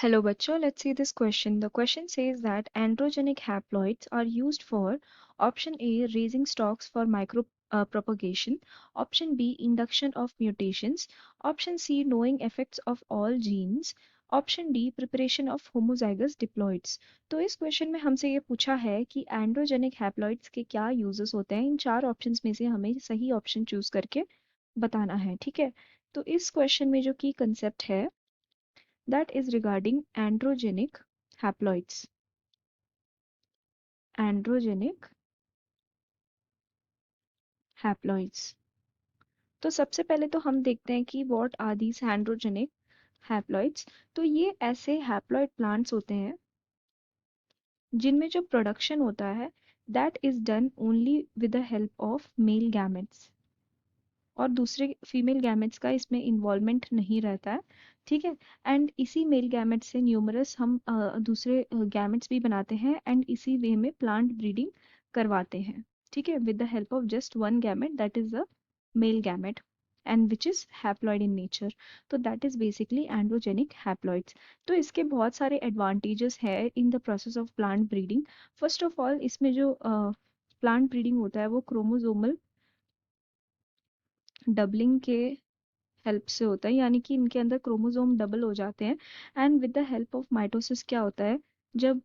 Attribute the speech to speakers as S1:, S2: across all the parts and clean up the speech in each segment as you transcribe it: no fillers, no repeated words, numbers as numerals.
S1: Hello बच्चों, let's see this question. The question says that androgenic haploids are used for option A raising stocks for micro propagation, option B induction of mutations, option C knowing effects of all genes, option D preparation of homozygous diploids. तो इस question में हमसे ये पूछा है कि androgenic haploids के क्या यूजेस होते हैं। इन चार ऑप्शंस में से हमें सही ऑप्शन चूज करके बताना है, ठीक है। तो इस क्वेश्चन में जो की कंसेप्ट है that is regarding androgenic haploids. Androgenic haploids. तो सबसे पहले तो हम देखते हैं कि what are these androgenic haploids। तो ये ऐसे हैप्लॉइड प्लांट्स होते हैं जिनमें जो प्रोडक्शन होता है that is done only with the help of male gametes और दूसरे फीमेल गैमेट्स का इसमें इन्वॉल्वमेंट नहीं रहता है, ठीक है। एंड इसी मेल गैमेट से न्यूमरस हम दूसरे गैमेट्स भी बनाते हैं एंड इसी वे में प्लांट ब्रीडिंग करवाते हैं, ठीक है, with the help of just one gamete that is the male gamete and which is haploid in nature. तो that is basically androgenic haploids. तो इसके बहुत सारे एडवांटेजेस है in the process of plant breeding. First of all इसमें जो plant breeding होता है वो क्रोमोसोमल डबलिंग के हेल्प से होता है, यानी कि इनके अंदर क्रोमोसोम डबल हो जाते हैं and with the help of mitosis क्या होता है, जब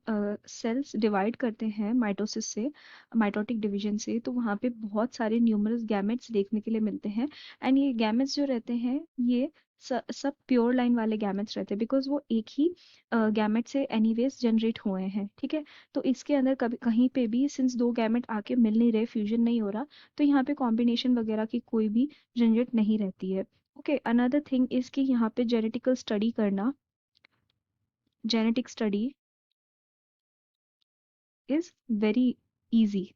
S1: सेल्स डिवाइड करते हैं माइटोसिस से, माइटोटिक डिवीजन से, तो वहाँ पे बहुत सारे न्यूमरस गैमेट्स देखने के लिए मिलते हैं एंड ये गैमेट्स जो रहते हैं ये सब प्योर लाइन वाले गैमेट्स रहते हैं बिकॉज वो एक ही गैमेट से एनीवेज जनरेट हुए हैं, ठीक है। तो इसके अंदर कभी कहीं पे भी सिंस दो गैमेट आके मिल नहीं रहे, फ्यूजन नहीं हो रहा, तो यहाँ पे कॉम्बिनेशन वगैरह की कोई भी जनरेट नहीं रहती है। ओके, अनदर थिंग इज कि यहाँ पे जेनेटिकल स्टडी करना, genetic study is very easy,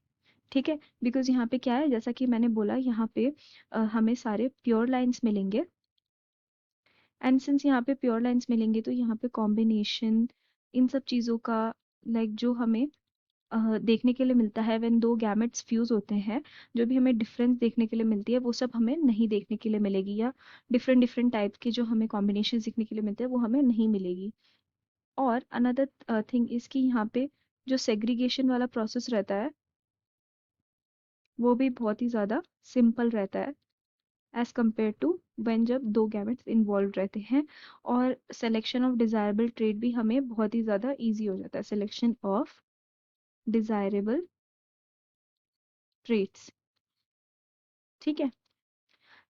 S1: ठीक है। बिकॉज यहाँ पे क्या है, जैसा कि मैंने बोला, यहाँ पे हमें सारे प्योर लाइंस मिलेंगे एंड सिंस यहाँ पे प्योर लाइंस मिलेंगे तो यहाँ पे कॉम्बिनेशन इन सब चीज़ों का जो हमें देखने के लिए मिलता है व्हेन दो गैमेट्स फ्यूज होते हैं, जो भी हमें डिफरेंस देखने के लिए मिलती है वो सब हमें नहीं देखने के लिए मिलेगी, या डिफरेंट डिफरेंट टाइप के जो हमें कॉम्बिनेशन देखने के लिए मिलते हैं वो हमें नहीं मिलेगी। और अनदर थिंग इज कि यहाँ पे जो सेग्रीगेशन वाला प्रोसेस रहता है वो भी बहुत ही ज़्यादा सिंपल रहता है एज कम्पेयर टू व्हेन जब दो गैमेट्स इन्वॉल्व रहते हैं। और सिलेक्शन ऑफ डिजायरेबल ट्रेट भी हमें बहुत ही ज़्यादा ईजी हो जाता है, सिलेक्शन ऑफ डिजायरेबल ट्रेट्स, ठीक है।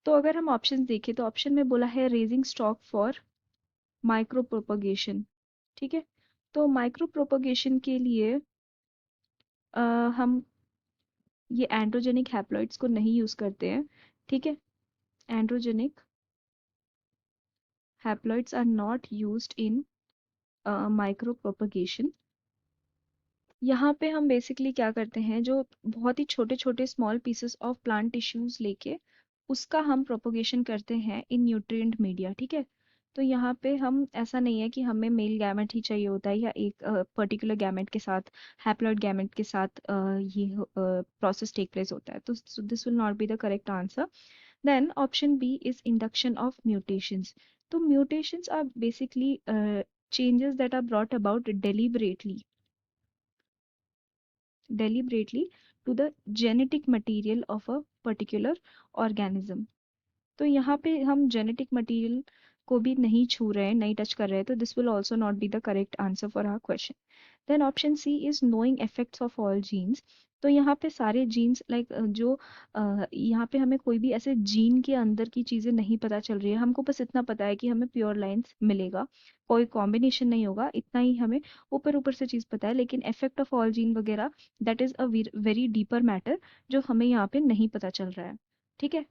S1: तो अगर हम ऑप्शन देखें तो ऑप्शन में बोला है raising stock for micro propagation, ठीक है। तो माइक्रो प्रोपगेशन के लिए हम ये एंड्रोजेनिक हैप्लॉइड्स को नहीं यूज करते हैं, ठीक है। Androgenic haploids are not used in micro propagation. यहाँ पे हम बेसिकली क्या करते हैं, जो बहुत ही छोटे छोटे small pieces of plant tissues लेके उसका हम प्रोपोगेशन करते हैं इन न्यूट्रिएंट मीडिया, ठीक है। तो यहाँ पे हम ऐसा नहीं है कि हमें मेल गैमेट ही चाहिए होता है या एक पर्टिकुलर गैमेट के साथ, हैप्लॉइड गैमेट के साथ ये प्रोसेस टेक प्लेस होता है, तो this will not be the correct answer. Then option B is induction of mutations. तो mutations are basically changes that are brought about deliberately to the genetic material of a particular organism। तो यहाँ पे हम genetic material को भी नहीं छू रहे हैं, नहीं टच कर रहे हैं, तो this will also not be the correct answer for our question. Then option C is knowing effects of all genes. तो यहाँ पे सारे जीन्स जो यहाँ पे हमें कोई भी ऐसे जीन के अंदर की चीज़ें नहीं पता चल रही है, हमको बस इतना पता है कि हमें प्योर लाइंस मिलेगा, कोई कॉम्बिनेशन नहीं होगा, इतना ही हमें ऊपर ऊपर से चीज़ पता है। लेकिन इफेक्ट ऑफ ऑल जीन वगैरह that is a very deeper matter जो हमें यहाँ पे नहीं पता चल रहा है, ठीक है।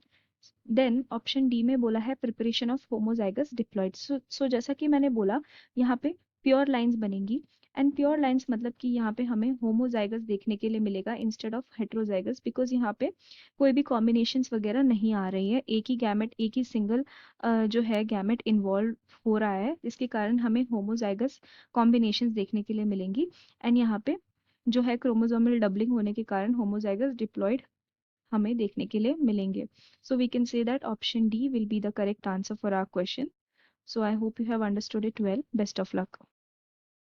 S1: देन ऑप्शन डी में बोला है प्रिपरेशन ऑफ होमोजाइगस डिप्लॉइड। सो जैसा कि मैंने बोला, यहाँ पे प्योर लाइंस बनेंगी एंड प्योर लाइंस मतलब कि यहाँ पे हमें होमोजाइगस देखने के लिए मिलेगा इंस्टेड ऑफ हेट्रोजाइगस, बिकॉज यहाँ पे कोई भी कॉम्बिनेशंस वगैरह नहीं आ रही है, एक ही गैमेट, एक ही सिंगल जो है गैमेट इन्वॉल्व हो रहा है, जिसके कारण हमें होमोजाइगस कॉम्बिनेशंस देखने के लिए मिलेंगी। एंड यहाँ पे जो है क्रोमोसोमल डबलिंग होने के कारण होमोजाइगस डिप्लॉइड हमें देखने के लिए मिलेंगे। So we can say that option D will be the correct answer for our question. So I hope you have understood it well. Best of luck.